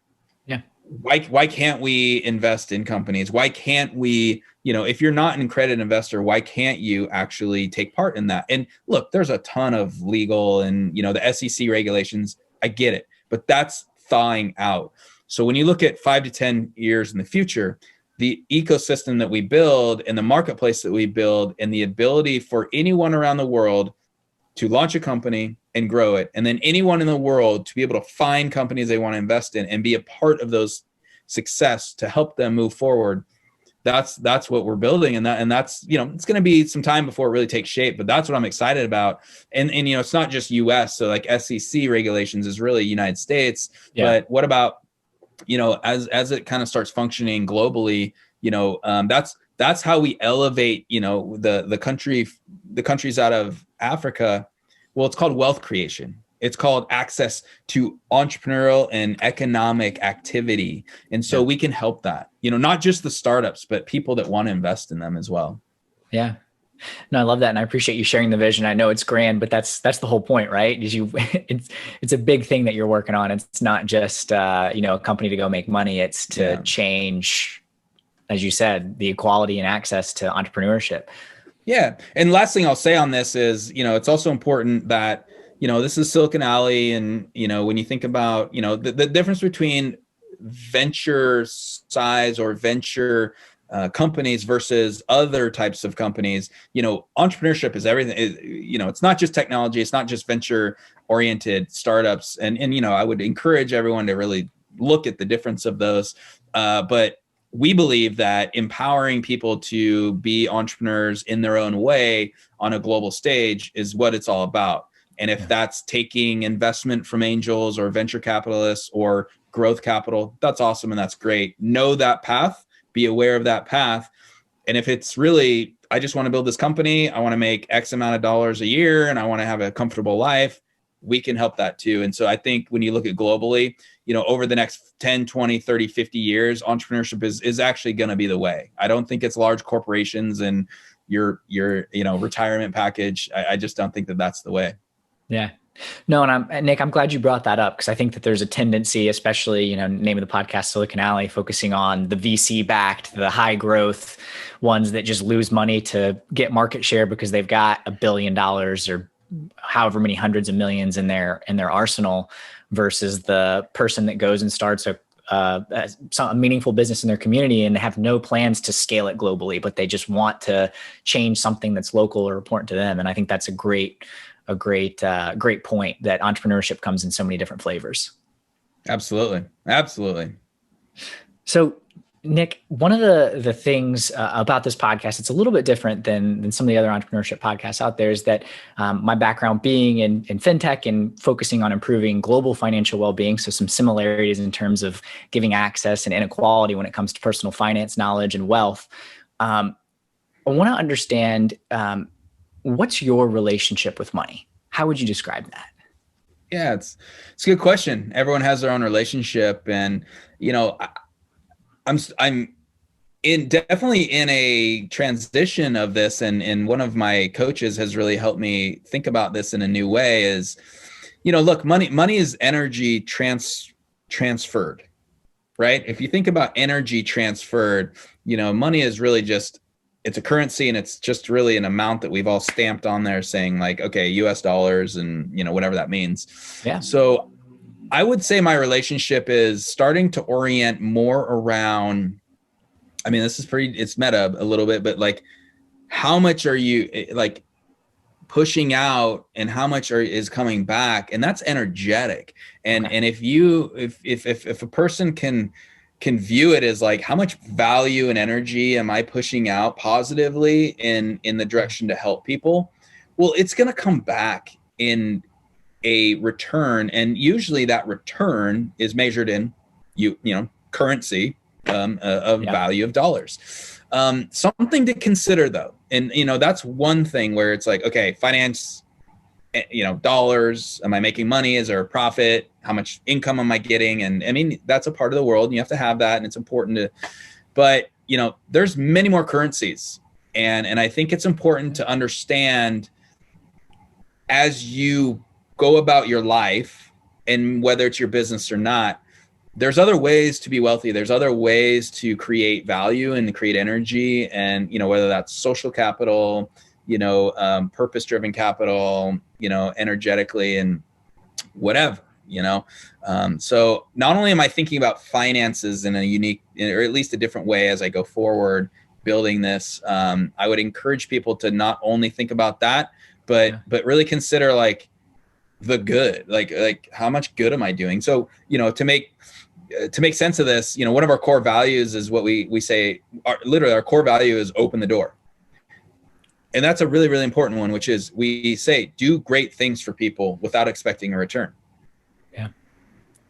why can't we invest in companies? Why can't we, if you're not an accredited investor, why can't you actually take part in that? And look, there's a ton of legal and, the SEC regulations. I get it, but that's thawing out. So when you look at 5 to 10 years in the future, the ecosystem that we build and the marketplace that we build and the ability for anyone around the world to launch a company and grow it, and then anyone in the world to be able to find companies they want to invest in and be a part of those success to help them move forward. That's what we're building. And that's, it's going to be some time before it really takes shape, but that's what I'm excited about. And it's not just US. So like SEC regulations is really United States, but what about, as it kind of starts functioning globally, that's how we elevate, the countries out of Africa. Well, it's called wealth creation. It's called access to entrepreneurial and economic activity. And so we can help that, not just the startups, but people that want to invest in them as well. Yeah. No, I love that. And I appreciate you sharing the vision. I know it's grand, but that's the whole point, right? Is it's a big thing that you're working on. It's not just, a company to go make money. It's to change, as you said, the equality and access to entrepreneurship. Yeah. And last thing I'll say on this is, it's also important that, this is Silicon Alley. And, when you think about, the difference between venture size or venture companies versus other types of companies, entrepreneurship is everything. It's not just technology. It's not just venture oriented startups. And, I would encourage everyone to really look at the difference of those. But we believe that empowering people to be entrepreneurs in their own way on a global stage is what it's all about. And if that's taking investment from angels or venture capitalists or growth capital, that's awesome. And that's great. Know that path, be aware of that path. And if it's really, I just want to build this company, I want to make X amount of dollars a year, and I want to have a comfortable life, we can help that too. And so I think when you look at globally, over the next 10, 20, 30, 50 years, entrepreneurship is actually going to be the way. I don't think it's large corporations and your retirement package. I just don't think that that's the way. Yeah. No, and Nick, I'm glad you brought that up, because I think that there's a tendency, especially, name of the podcast, Silicon Alley, focusing on the VC backed, the high growth ones that just lose money to get market share because they've got $1 billion or however many hundreds of millions in their arsenal, versus the person that goes and starts a meaningful business in their community and have no plans to scale it globally, but they just want to change something that's local or important to them. And I think that's a great point, that entrepreneurship comes in so many different flavors. Absolutely. So Nick, one of the things about this podcast, it's a little bit different than some of the other entrepreneurship podcasts out there, is that my background being in fintech and focusing on improving global financial well-being. So some similarities in terms of giving access and inequality when it comes to personal finance knowledge and wealth. I want to understand, what's your relationship with money? How would you describe that? Yeah, it's a good question. Everyone has their own relationship, and I'm definitely in a transition of this, and one of my coaches has really helped me think about this in a new way. Is, look, money is energy transferred, right? If you think about energy transferred, money is really just, it's a currency, and it's just really an amount that we've all stamped on there saying like, okay, US dollars, and whatever that means. Yeah. So I would say my relationship is starting to orient more around, this is it's meta a little bit, but like, how much are you like pushing out and how much is coming back? And that's energetic. And, okay. And if a person can view it as like, how much value and energy am I pushing out positively in the direction to help people? Well, it's going to come back in a return, and usually that return is measured in currency of value of dollars. Something to consider though, and that's one thing where it's like, okay, finance, dollars, am I making money? Is there a profit? How much income am I getting? And that's a part of the world, and you have to have that, and it's important to, but there's many more currencies, and I think it's important to understand as you go about your life, and whether it's your business or not, there's other ways to be wealthy. There's other ways to create value and create energy. And, whether that's social capital, purpose-driven capital, energetically, and whatever, so not only am I thinking about finances in a unique, or at least a different way as I go forward building this, I would encourage people to not only think about that, but really consider like, the good, like how much good am I doing? So, to make sense of this, one of our core values is what we say, literally our core value is open the door. And that's a really, really important one, which is we say, do great things for people without expecting a return. Yeah.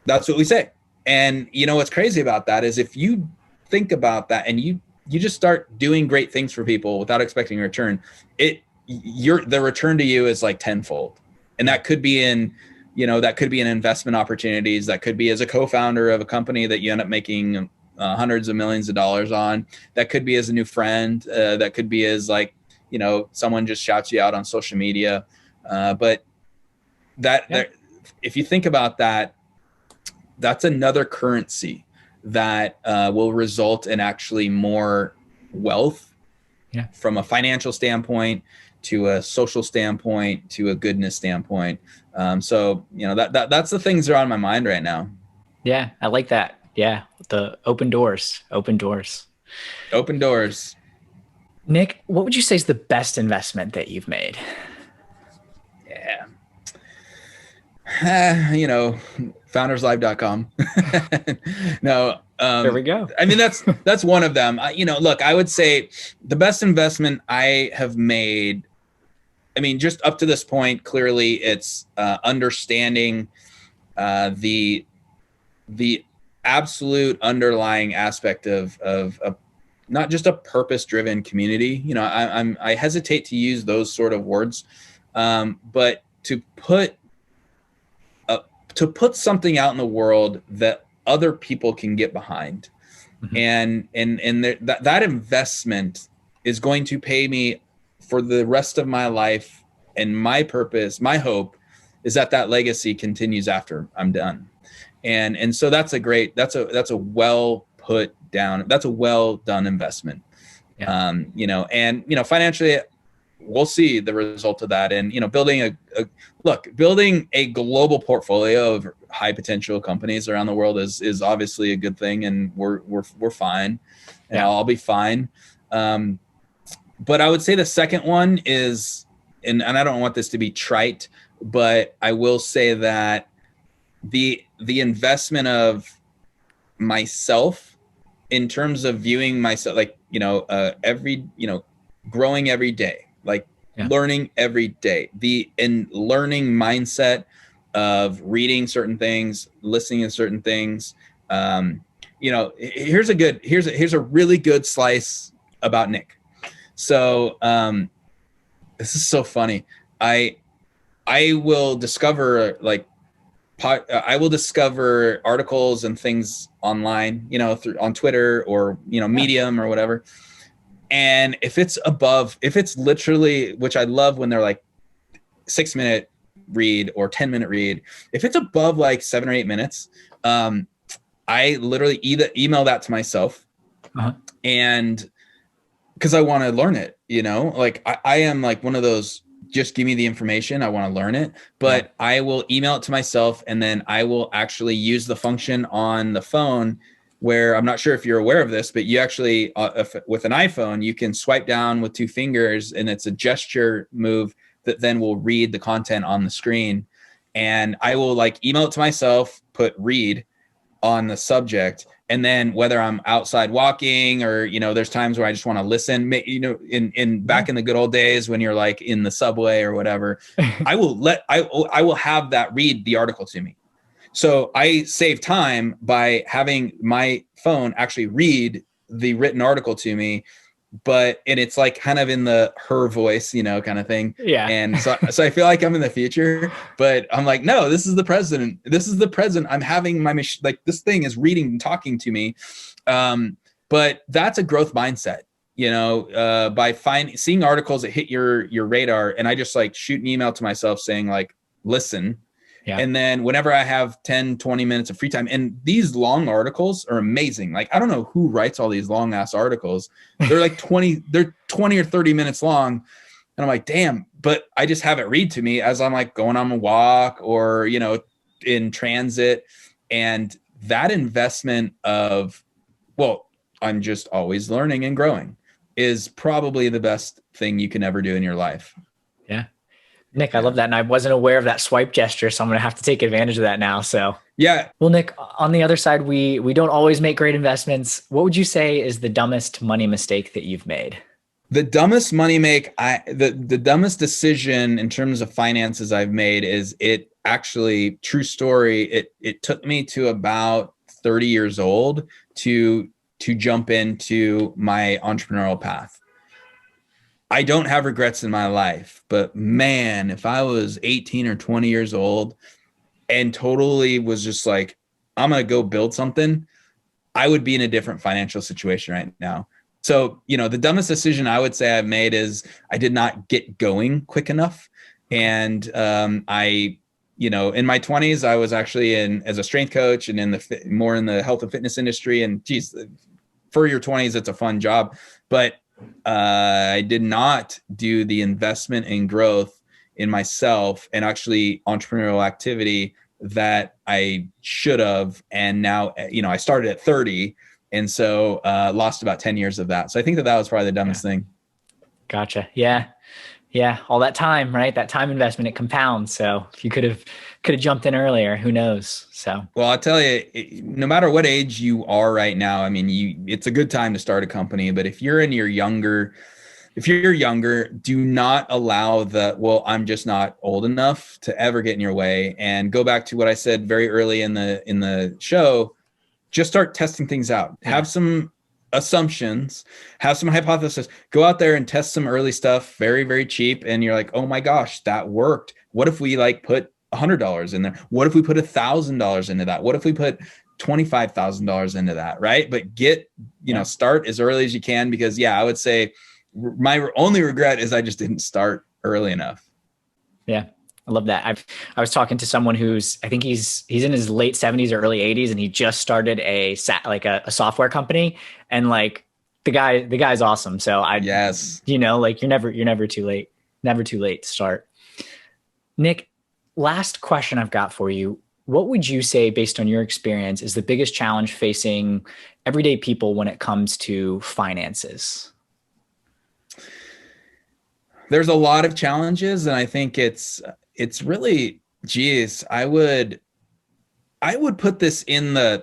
That's what we say. And what's crazy about that is if you think about that and you just start doing great things for people without expecting a return, the return to you is like tenfold. And that could be in investment opportunities. That could be as a co-founder of a company that you end up making hundreds of millions of dollars on. That could be as a new friend. That could be as like, someone just shouts you out on social media. But if you think about that, that's another currency that will result in actually more wealth from a financial standpoint, to a social standpoint, to a goodness standpoint. So that's the things that are on my mind right now. Yeah, I like that. Yeah, the open doors. Nick, what would you say is the best investment that you've made? Yeah. Founderslive.com. No. There we go. I mean, that's one of them. Look, I would say the best investment I have made, I mean, just up to this point, clearly it's understanding the absolute underlying aspect of not just a purpose-driven community. I hesitate to use those sort of words, but to put something out in the world that other people can get behind, and that investment is going to pay me for the rest of my life. And my purpose, my hope, is that legacy continues after I'm done. And so that's a well put down, that's a well done investment. Financially, we'll see the result of that. And, building a global portfolio of high potential companies around the world is obviously a good thing. And we're fine, and I'll be fine. But I would say the second one is, and I don't want this to be trite, but I will say that the investment of myself, in terms of viewing myself, growing every day, learning every day, in learning mindset of reading certain things, listening to certain things. Here's a really good slice about Nick. So this is so funny. I will discover articles and things online, on Twitter or, Medium or whatever. And if it's literally, which I love when they're 6-minute read or 10-minute read, if it's above 7 or 8 minutes, I literally email that to myself. And because I want to learn it, I am one of those, just give me the information, I want to learn it, but I will email it to myself, and then I will actually use the function on the phone where, I'm not sure if you're aware of this, but you actually, with an iPhone, you can swipe down with 2 fingers, and it's a gesture move that then will read the content on the screen. And I will email it to myself, put read on the subject. And then whether I'm outside walking or, there's times where I just want to listen, back in the good old days when you're in the subway or whatever, I will have that read the article to me. So I save time by having my phone actually read the written article to me, and it's kind of in her voice, kind of thing. Yeah. And so I feel like I'm in the future, but I'm no, this is the present. I'm having my machine, this thing is reading and talking to me. But that's a growth mindset, by seeing articles that hit your radar. And I just shoot an email to myself saying listen. Yeah. And then whenever I have 10, 20 minutes of free time, and these long articles are amazing. I don't know who writes all these long ass articles. They're 20 or 30 minutes long. And I'm damn, but I just have it read to me as I'm going on a walk or, in transit. And that investment of, I'm just always learning and growing is probably the best thing you can ever do in your life. Yeah. Nick, I love that. And I wasn't aware of that swipe gesture, so I'm going to have to take advantage of that now. So yeah. Well, Nick, on the other side, we don't always make great investments. What would you say is the dumbest money mistake that you've made? The dumbest the dumbest decision in terms of finances I've made is true story. It took me to about 30 years old to jump into my entrepreneurial path. I don't have regrets in my life, but man, if I was 18 or 20 years old and totally was just I'm going to go build something, I would be in a different financial situation right now. So, the dumbest decision I would say I've made is I did not get going quick enough. And in my 20s, I was actually as a strength coach and more in the health and fitness industry. And geez, for your 20s, it's a fun job. But I did not do the investment in growth in myself and actually entrepreneurial activity that I should have. And now, I started at 30. And so lost about 10 years of that. So I think that was probably the dumbest thing. Gotcha. Yeah. Yeah. All that time, right? That time investment, it compounds. So if you could have jumped in earlier, who knows? So, well, I'll tell you, no matter what age you are right now, I mean, it's a good time to start a company, but if you're younger, do not allow I'm just not old enough to ever get in your way. And go back to what I said very early in the show, just start testing things out. Have some assumptions, have some hypotheses, go out there and test some early stuff very, very cheap. And you're like, oh my gosh, that worked. What if we put $100 in there? What if we put $1,000 into that? What if we put $25,000 into that? Right. But start as early as you can, because I would say my only regret is I just didn't start early enough. Yeah. I love that. I was talking to someone I think he's in his late 70s or early 80s, and he just started a software company, and the guy's awesome. So yes, you're never too late to start. Nick, last question I've got for you. What would you say, based on your experience, is the biggest challenge facing everyday people when it comes to finances? There's a lot of challenges, and I think it's really, I would put this in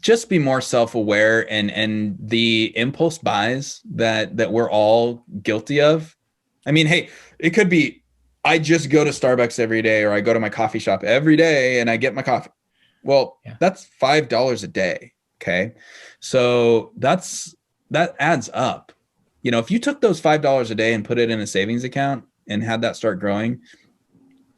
just be more self-aware and the impulse buys that we're all guilty of. I mean, hey, it could be, I just go to Starbucks every day, or I go to my coffee shop every day and I get my coffee. Well, that's $5 a day. Okay. So that adds up. If you took those $5 a day and put it in a savings account and had that start growing,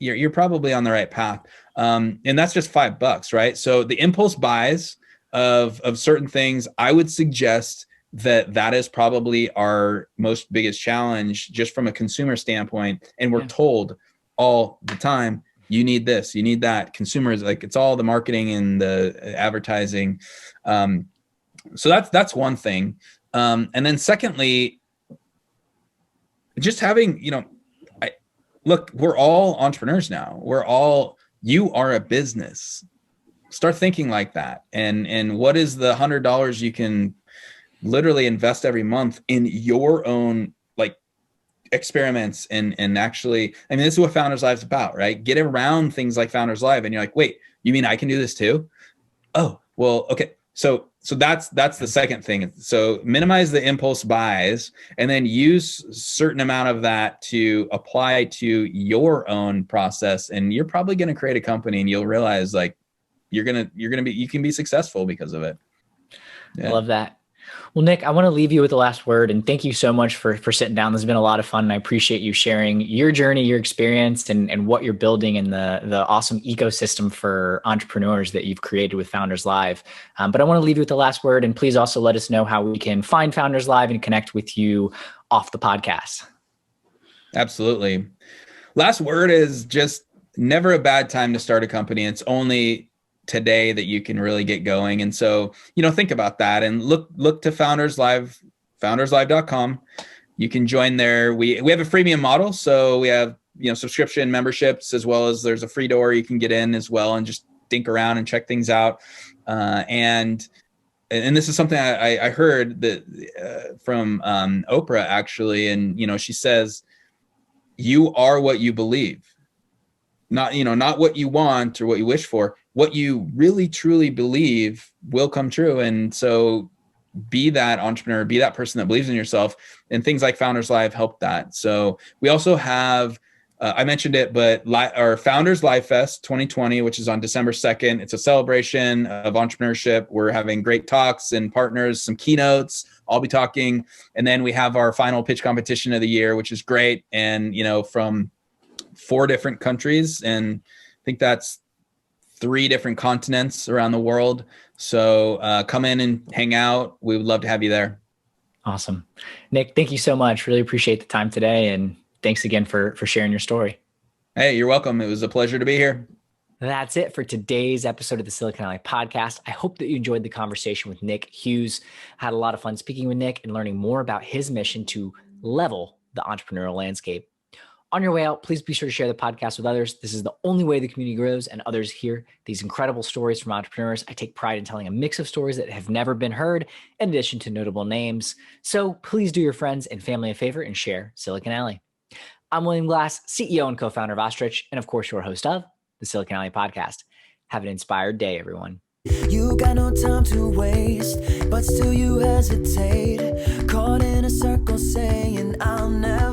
you're probably on the right path. And that's just $5, right? So the impulse buys of certain things, I would suggest that is probably our most biggest challenge, just from a consumer standpoint. And we're told all the time, you need this, you need that. Consumers, it's all the marketing and the advertising. So that's one thing. And then secondly, just having, look, we're all entrepreneurs now. You are a business. Start thinking like that. And what is the $100 you can literally invest every month in your own experiments and actually, I mean, this is what Founders Live's about, right? Get around things like Founders Live and you're like, wait, you mean I can do this too? Oh, well, okay. So that's the second thing. So minimize the impulse buys and then use a certain amount of that to apply to your own process. And you're probably going to create a company and you'll realize you can be successful because of it. Yeah. I love that. Well, Nick, I want to leave you with the last word, and thank you so much for sitting down. This has been a lot of fun, and I appreciate you sharing your journey, your experience, and what you're building and the awesome ecosystem for entrepreneurs that you've created with Founders Live. But I want to leave you with the last word, and please also let us know how we can find Founders Live and connect with you off the podcast. Absolutely. Last word is just never a bad time to start a company. It's only today that you can really get going. And so, think about that and look to Founders Live, founderslive.com. You can join there. We have a freemium model. So we have, subscription memberships, as well as there's a free door you can get in as well and just dink around and check things out. And this is something I heard that from Oprah actually. And, she says, you are what you believe. Not what you want or what you wish for. What you really truly believe will come true. And so be that entrepreneur, be that person that believes in yourself, and things like Founders Live help that. So we also have, I mentioned it, but our Founders Live Fest 2020, which is on December 2nd. It's a celebration of entrepreneurship. We're having great talks and partners, some keynotes. I'll be talking. And then we have our final pitch competition of the year, which is great. And, from 4 different countries. And I think that's 3 different continents around the world. So come in and hang out. We would love to have you there. Awesome. Nick, thank you so much. Really appreciate the time today. And thanks again for sharing your story. Hey, you're welcome. It was a pleasure to be here. That's it for today's episode of the Silicon Alley Podcast. I hope that you enjoyed the conversation with Nick Hughes. I had a lot of fun speaking with Nick and learning more about his mission to level the entrepreneurial landscape. On your way out, please be sure to share the podcast with others. This is the only way the community grows and others hear these incredible stories from entrepreneurs. I take pride in telling a mix of stories that have never been heard, in addition to notable names. So please do your friends and family a favor and share Silicon Alley. I'm William Glass, CEO and co-founder of Ostrich, and of course, your host of the Silicon Alley Podcast. Have an inspired day, everyone. You got no time to waste, but still you hesitate. Caught in a circle saying, I'll never